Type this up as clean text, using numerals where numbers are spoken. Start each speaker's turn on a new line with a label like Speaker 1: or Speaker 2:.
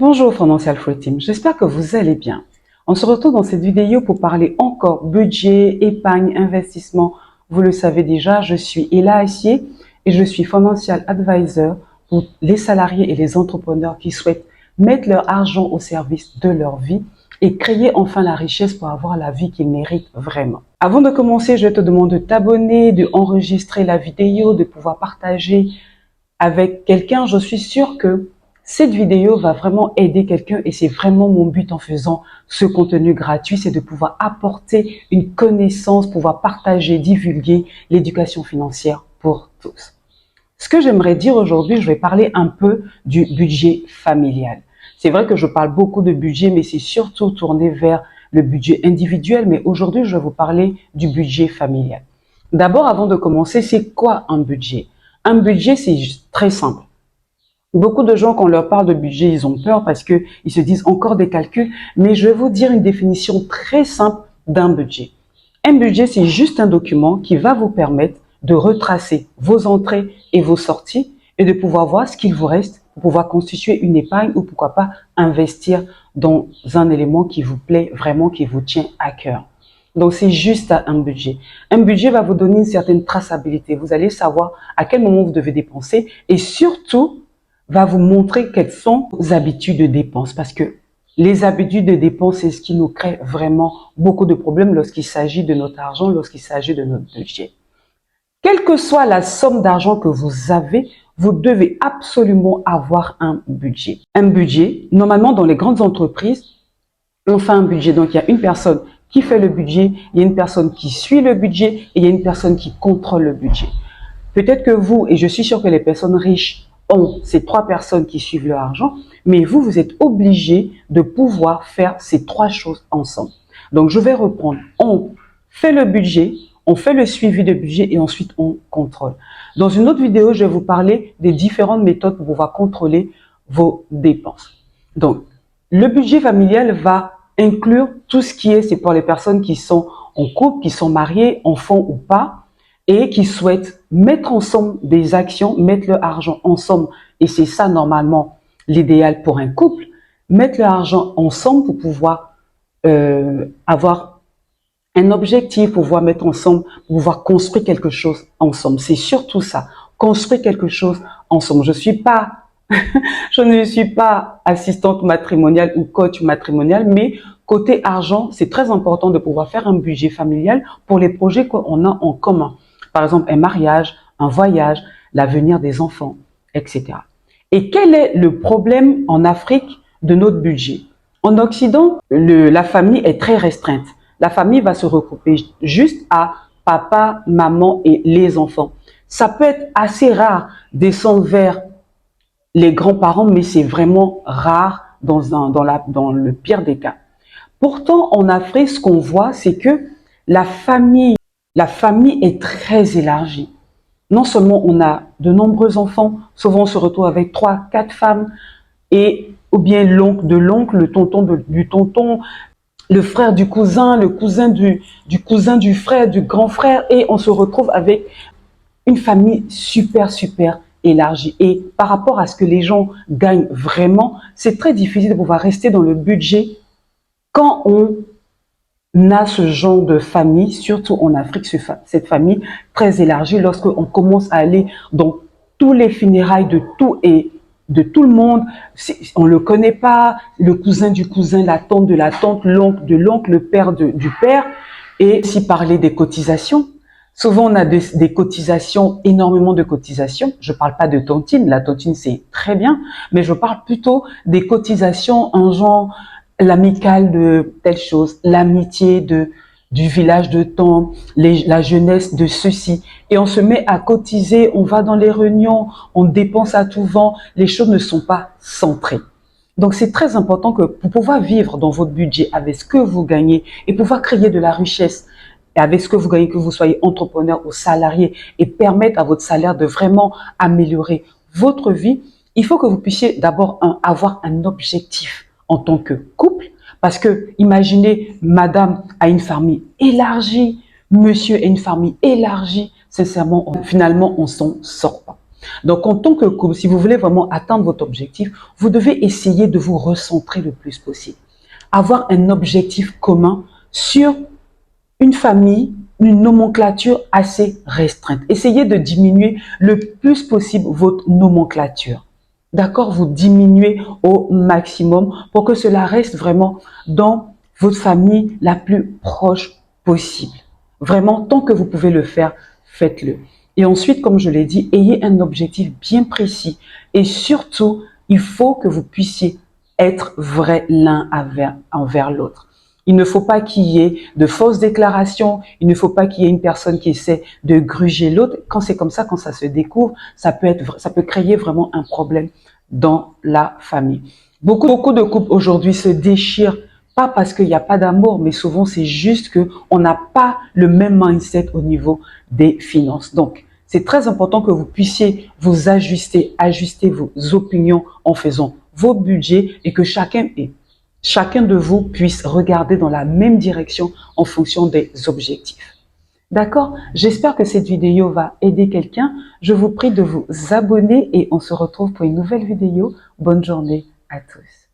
Speaker 1: Bonjour Financial Free Team, j'espère que vous allez bien. On se retrouve dans cette vidéo pour parler encore budget, épargne, investissement. Vous le savez déjà, je suis Ella Assier et je suis Financial Advisor pour les salariés et les entrepreneurs qui souhaitent mettre leur argent au service de leur vie et créer enfin la richesse pour avoir la vie qu'ils méritent vraiment. Avant de commencer, je te demande de t'abonner, d'enregistrer la vidéo, de pouvoir partager avec quelqu'un. Je suis sûre que cette vidéo va vraiment aider quelqu'un et c'est vraiment mon but en faisant ce contenu gratuit, c'est de pouvoir apporter une connaissance, pouvoir partager, divulguer l'éducation financière pour tous. Ce que j'aimerais dire aujourd'hui, je vais parler un peu du budget familial. C'est vrai que je parle beaucoup de budget, mais c'est surtout tourné vers le budget individuel, mais aujourd'hui, je vais vous parler du budget familial. D'abord, avant de commencer, c'est quoi un budget? Un budget, c'est très simple. Beaucoup de gens, quand on leur parle de budget, ils ont peur parce qu'ils se disent encore des calculs, mais je vais vous dire une définition très simple d'un budget. Un budget, c'est juste un document qui va vous permettre de retracer vos entrées et vos sorties et de pouvoir voir ce qu'il vous reste pour pouvoir constituer une épargne ou pourquoi pas investir dans un élément qui vous plaît vraiment, qui vous tient à cœur. Donc, c'est juste un budget. Un budget va vous donner une certaine traçabilité. Vous allez savoir à quel moment vous devez dépenser et surtout, va vous montrer quelles sont vos habitudes de dépenses parce que les habitudes de dépenses, c'est ce qui nous crée vraiment beaucoup de problèmes lorsqu'il s'agit de notre argent, lorsqu'il s'agit de notre budget. Quelle que soit la somme d'argent que vous avez, vous devez absolument avoir un budget. Un budget, normalement dans les grandes entreprises, on fait un budget. Donc il y a une personne qui fait le budget, il y a une personne qui suit le budget et il y a une personne qui contrôle le budget. Peut-être que vous, et je suis sûre que les personnes riches ont ces trois personnes qui suivent leur argent, mais vous, vous êtes obligé de pouvoir faire ces trois choses ensemble. Donc, je vais reprendre. On fait le budget, on fait le suivi de budget et ensuite on contrôle. Dans une autre vidéo, je vais vous parler des différentes méthodes pour pouvoir contrôler vos dépenses. Donc, le budget familial va inclure tout ce qui est, c'est pour les personnes qui sont en couple, qui sont mariées, enfants ou pas, et qui souhaitent mettre ensemble des actions, mettre leur argent ensemble. Et c'est ça normalement l'idéal pour un couple, mettre leur argent ensemble pour pouvoir avoir un objectif, pour pouvoir mettre ensemble, pour pouvoir construire quelque chose ensemble. C'est surtout ça, construire quelque chose ensemble. Je ne suis pas assistante matrimoniale ou coach matrimonial, mais côté argent, c'est très important de pouvoir faire un budget familial pour les projets qu'on a en commun. Par exemple, un mariage, un voyage, l'avenir des enfants, etc. Et quel est le problème en Afrique de notre budget? En Occident, la famille est très restreinte. La famille va se regrouper juste à papa, maman et les enfants. Ça peut être assez rare descendre vers les grands-parents, mais c'est vraiment rare dans le pire des cas. Pourtant, en Afrique, ce qu'on voit, c'est que la famille est très élargie. Non seulement on a de nombreux enfants, souvent on se retrouve avec 3, 4 femmes, ou bien l'oncle de l'oncle, le tonton du tonton, le frère du cousin, le cousin du frère, du grand frère, et on se retrouve avec une famille super élargie. Et par rapport à ce que les gens gagnent vraiment, c'est très difficile de pouvoir rester dans le budget quand on a ce genre de famille, surtout en Afrique, cette famille très élargie, lorsqu'on commence à aller dans tous les funérailles de tout et de tout le monde, on ne le connaît pas, le cousin du cousin, la tante de la tante, l'oncle de l'oncle, le père du père, et si parler des cotisations. Souvent, on a des cotisations, énormément de cotisations. Je ne parle pas de tontine, la tontine c'est très bien, mais je parle plutôt des cotisations en genre l'amicale de telle chose, l'amitié du village de temps, la jeunesse de ceci. Et on se met à cotiser, on va dans les réunions, on dépense à tout vent, les choses ne sont pas centrées. Donc c'est très important que pour pouvoir vivre dans votre budget avec ce que vous gagnez et pouvoir créer de la richesse et avec ce que vous gagnez, que vous soyez entrepreneur ou salarié et permettre à votre salaire de vraiment améliorer votre vie, il faut que vous puissiez d'abord avoir un objectif en tant que couple, parce que imaginez, madame a une famille élargie, monsieur a une famille élargie, sincèrement, finalement, on s'en sort pas. Donc, en tant que couple, si vous voulez vraiment atteindre votre objectif, vous devez essayer de vous recentrer le plus possible. Avoir un objectif commun sur une famille, une nomenclature assez restreinte. Essayez de diminuer le plus possible votre nomenclature. D'accord? Vous diminuez au maximum pour que cela reste vraiment dans votre famille la plus proche possible. Vraiment, tant que vous pouvez le faire, faites-le. Et ensuite, comme je l'ai dit, ayez un objectif bien précis. Et surtout, il faut que vous puissiez être vrai l'un envers l'autre. Il ne faut pas qu'il y ait de fausses déclarations, il ne faut pas qu'il y ait une personne qui essaie de gruger l'autre. Quand c'est comme ça, quand ça se découvre, ça peut créer vraiment un problème dans la famille. Beaucoup de couples aujourd'hui se déchirent, pas parce qu'il n'y a pas d'amour, mais souvent c'est juste qu'on n'a pas le même mindset au niveau des finances. Donc, c'est très important que vous puissiez vous ajuster vos opinions en faisant vos budgets et que chacun de vous puisse regarder dans la même direction en fonction des objectifs. D'accord? J'espère que cette vidéo va aider quelqu'un. Je vous prie de vous abonner et on se retrouve pour une nouvelle vidéo. Bonne journée à tous.